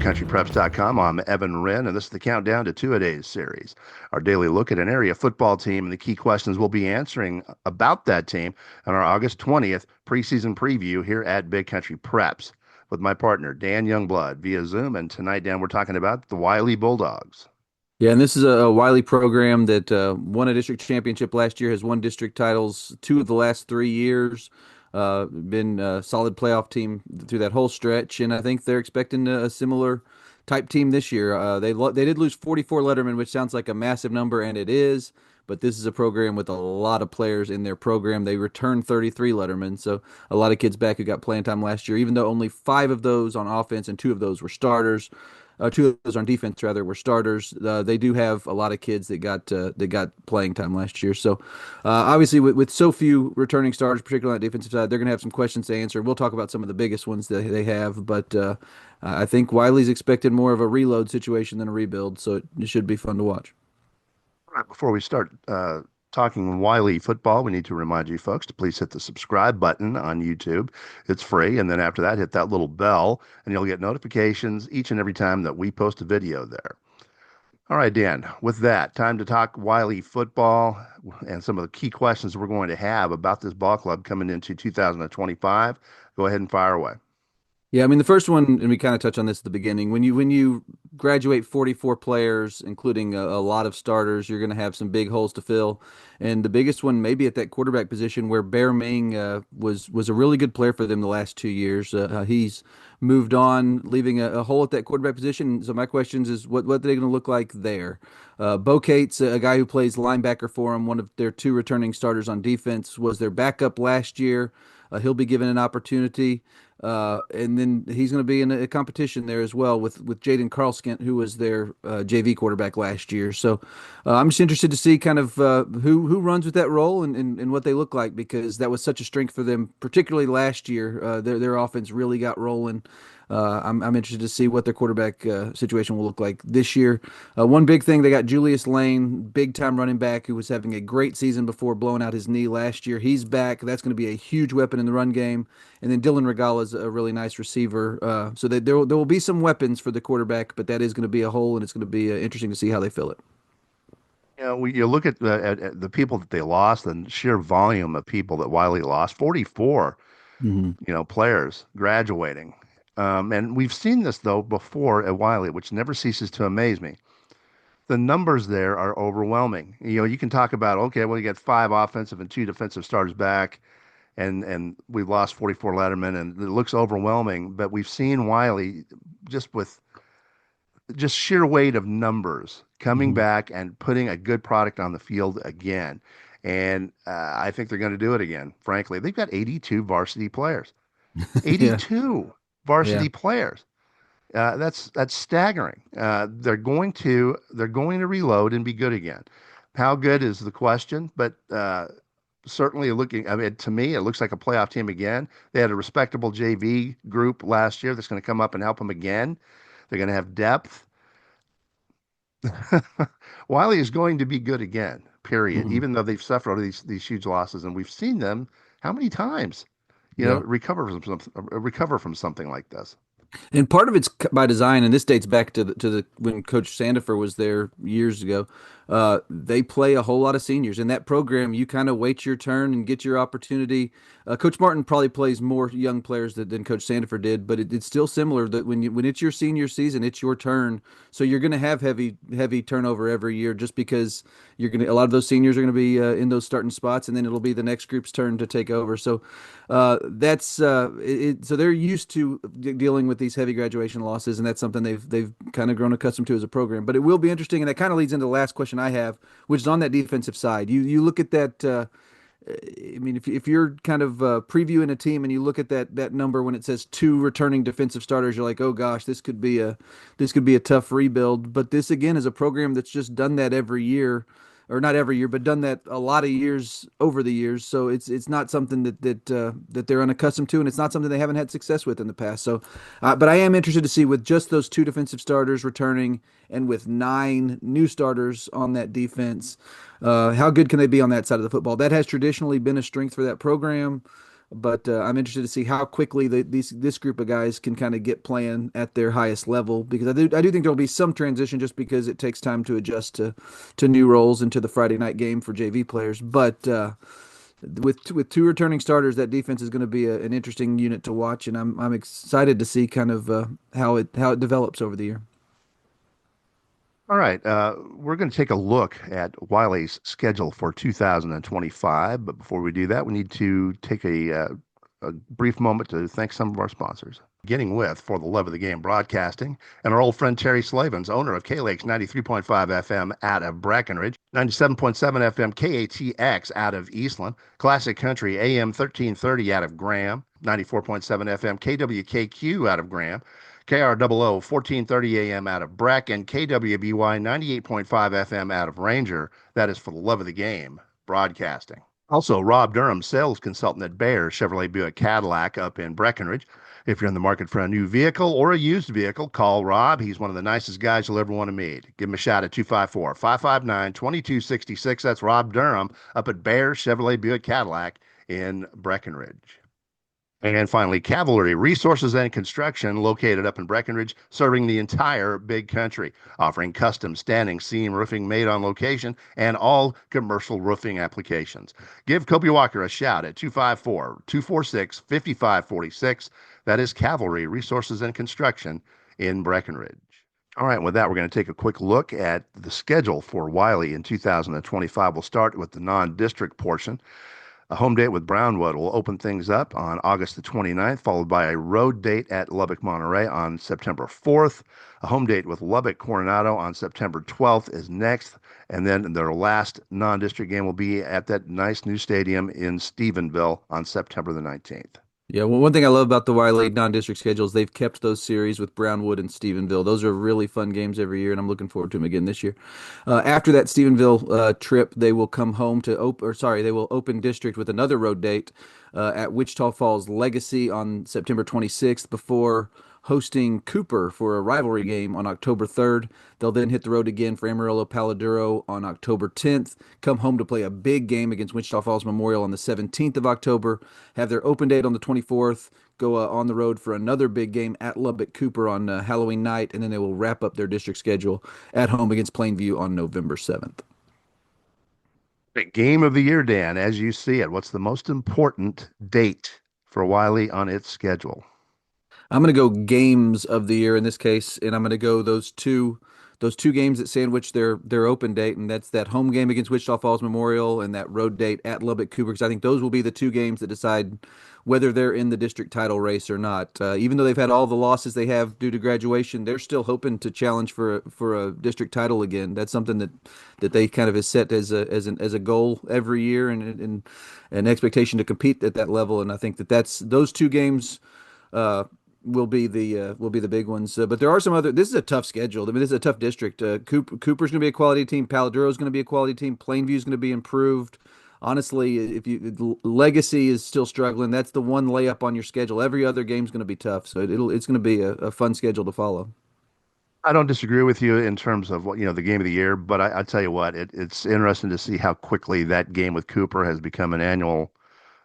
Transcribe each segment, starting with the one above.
BigCountryPreps.com. I'm Evan Wren, and this is the Countdown to Two-A-Days series. Our daily look at an area football team and the key questions we'll be answering about that team on our August 20th preseason preview here at Big Country Preps with my partner, Dan Youngblood, via Zoom. And tonight, Dan, we're talking about the Wylie Bulldogs. Yeah, and this is a Wiley program that won a district championship last year, has won district titles two of the last 3 years, been a solid playoff team through that whole stretch, and I think they're expecting a similar type team this year. They did lose 44 Letterman, which sounds like a massive number, and it is, but this is a program with a lot of players in their program. They returned 33 Letterman, so a lot of kids back who got playing time last year, even though only five of those on offense and two of those were starters. Two of those on defense, rather, were starters. They do have a lot of kids that got playing time last year. So, obviously, with so few returning starters, particularly on the defensive side, they're going to have some questions to answer. We'll talk about some of the biggest ones that they have, but I think Wiley's expected more of a reload situation than a rebuild, so it should be fun to watch. Right before we start talking Wiley football, we need to remind you folks to please hit the subscribe button on YouTube. It's free. And then after that, hit that little bell, and you'll get notifications each and every time that we post a video there. All right, Dan, with that, time to talk Wiley football and some of the key questions we're going to have about this ball club coming into 2025. Go ahead and fire away. Yeah, I mean the first one, and we kind of touched on this at the beginning. When you graduate 44 players, including a lot of starters, you're going to have some big holes to fill, and the biggest one maybe at that quarterback position, where Bear Ming was a really good player for them the last 2 years. He's moved on, leaving a hole at that quarterback position. So my questions is what are they going to look like there? Bo Cates, a guy who plays linebacker for him, one of their two returning starters on defense, was their backup last year. He'll be given an opportunity. And then he's going to be in a competition there as well with Jaden Carlskent, who was their JV quarterback last year. So I'm just interested to see kind of who runs with that role and what they look like, because that was such a strength for them, particularly last year. Their offense really got rolling. I'm interested to see what their quarterback situation will look like this year. One big thing, they got Julius Lane, big time running back, who was having a great season before blowing out his knee last year. He's back. That's going to be a huge weapon in the run game. And then Dylan Regala is a really nice receiver. So there will be some weapons for the quarterback, but that is going to be a hole, and it's going to be interesting to see how they fill it. You look at the people that they lost and sheer volume of people that Wiley lost, 44, Hmm. players graduating. And we've seen this, though, before at Wiley, which never ceases to amaze me. The numbers there are overwhelming. You can talk about, okay, well, you got five offensive and two defensive starters back, and we've lost 44 Letterman, and it looks overwhelming. But we've seen Wiley just with just sheer weight of numbers coming Hmm. back and putting a good product on the field again. And I think they're going to do it again, frankly. They've got 82 varsity players. Yeah, 82 yeah. varsity players. That's staggering. They're going to reload and be good again. How good is the question? But certainly looking. I mean, to me, it looks like a playoff team again. They had a respectable JV group last year that's going to come up and help them again. They're going to have depth. Wiley is going to be good again. Period. Mhm. Even though they've suffered all these huge losses, and we've seen them how many times, Yeah. recover from something like this. And part of it's by design, and this dates back to the when Coach Sandifer was there years ago. They play a whole lot of seniors in that program. You kind of wait your turn and get your opportunity. Coach Martin probably plays more young players than Coach Sandifer did, but it's still similar that when it's your senior season, it's your turn. So you're going to have heavy turnover every year, just because a lot of those seniors are going to be in those starting spots, and then it'll be the next group's turn to take over. So so they're used to dealing with these heavy graduation losses, and that's something they've kind of grown accustomed to as a program. But it will be interesting, and that kind of leads into the last question I have, which is on that defensive side. You look at that. I mean, if you're kind of previewing a team and you look at that number when it says two returning defensive starters, you're like, oh gosh, this could be a tough rebuild. But this again is a program that's just done that every year, or not every year, but done that a lot of years over the years. So it's not something that they're unaccustomed to, and it's not something they haven't had success with in the past. So, but I am interested to see, with just those two defensive starters returning and with nine new starters on that defense, how good can they be on that side of the football? That has traditionally been a strength for that program. But I'm interested to see how quickly this group of guys can kind of get playing at their highest level because I do think there'll be some transition just because it takes time to adjust to new roles into the Friday night game for JV players. But with two returning starters, that defense is going to be an interesting unit to watch, and I'm excited to see kind of how it develops over the year. All right, we're going to take a look at Wiley's schedule for 2025. But before we do that, we need to take a brief moment to thank some of our sponsors. Beginning with For the Love of the Game Broadcasting and our old friend Terry Slavens, owner of K-Lakes 93.5 FM out of Brackenridge, 97.7 FM KATX out of Eastland, Classic Country AM 1330 out of Graham, 94.7 FM KWKQ out of Graham, KROO 1430 AM out of Bracken, KWBY 98.5 FM out of Ranger. That is For the Love of the Game Broadcasting. Also, Rob Durham, sales consultant at Bayer Chevrolet Buick Cadillac up in Breckenridge. If you're in the market for a new vehicle or a used vehicle, call Rob. He's one of the nicest guys you'll ever want to meet. Give him a shout at 254 559 2266. That's Rob Durham up at Bayer Chevrolet Buick Cadillac in Breckenridge. And finally, Cavalry Resources and Construction, located up in Breckenridge, serving the entire big country, offering custom standing seam roofing made on location and all commercial roofing applications. Give Kobe Walker a shout at 254 246 5546. That is Cavalry Resources and Construction in Breckenridge. All right, with that, we're going to take a quick look at the schedule for Wylie in 2025. We'll start with the non-district portion. A home date with Brownwood will open things up on August the 29th, followed by a road date at Lubbock Monterey on September 4th. A home date with Lubbock Coronado on September 12th is next. And then their last non district game will be at that nice new stadium in Stephenville on September the 19th. Yeah, well, one thing I love about the Wiley non-district schedules, they've kept those series with Brownwood and Stephenville. Those are really fun games every year, and I'm looking forward to them again this year. After that Stephenville trip, they will come home to they will open district with another road date at Wichita Falls Legacy on September 26th before hosting Cooper for a rivalry game on October 3rd. They'll then hit the road again for Amarillo Paladuro on October 10th. Come home to play a big game against Wichita Falls Memorial on the 17th of October. Have their open date on the 24th. Go on the road for another big game at Lubbock Cooper on Halloween night, and then they will wrap up their district schedule at home against Plainview on November 7th. Game of the year, Dan, as you see it. What's the most important date for Wiley on its schedule? I'm going to go games of the year in this case, and I'm going to go those two games that sandwich their open date, and that's that home game against Wichita Falls Memorial and that road date at Lubbock Cooper, because I think those will be the two games that decide whether they're in the district title race or not. Even though they've had all the losses they have due to graduation, they're still hoping to challenge for a district title again. That's something that they kind of has set as a goal every year and an expectation to compete at that level. And I think that's those two games. Will be the big ones. But there are some other. This is a tough schedule. I mean, this is a tough district. Cooper's going to be a quality team. Paladuro's going to be a quality team. Plainview's going to be improved. Honestly, if you Legacy is still struggling, that's the one layup on your schedule. Every other game's going to be tough. So it's going to be a fun schedule to follow. I don't disagree with you in terms of what, the game of the year, but I tell you what, it's interesting to see how quickly that game with Cooper has become an annual.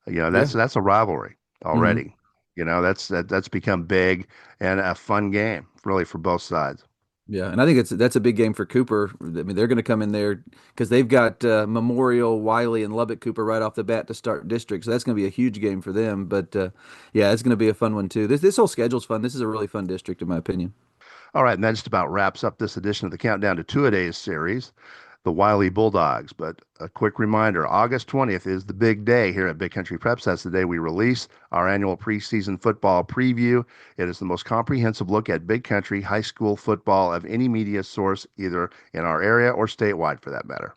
Yeah. That's a rivalry hmm already. That's become big and a fun game, really, for both sides. Yeah, and I think that's a big game for Cooper. I mean, they're going to come in there because they've got Memorial, Wiley, and Lubbock Cooper right off the bat to start district, so that's going to be a huge game for them. But yeah, it's going to be a fun one too. This whole schedule's fun. This is a really fun district, in my opinion. All right, and that just about wraps up this edition of the Countdown to Two-A-Days series, the Wylie Bulldogs. But a quick reminder, August 20th is the big day here at Big Country Preps. That's the day we release our annual preseason football preview. It is the most comprehensive look at Big Country high school football of any media source, either in our area or statewide for that matter.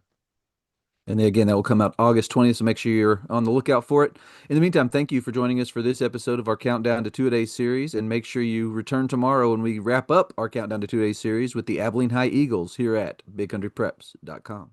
And again, that will come out August 20th, so make sure you're on the lookout for it. In the meantime, thank you for joining us for this episode of our Countdown to Two-A-Days series, and make sure you return tomorrow when we wrap up our Countdown to Two-A-Days series with the Abilene High Eagles here at BigCountryPreps.com.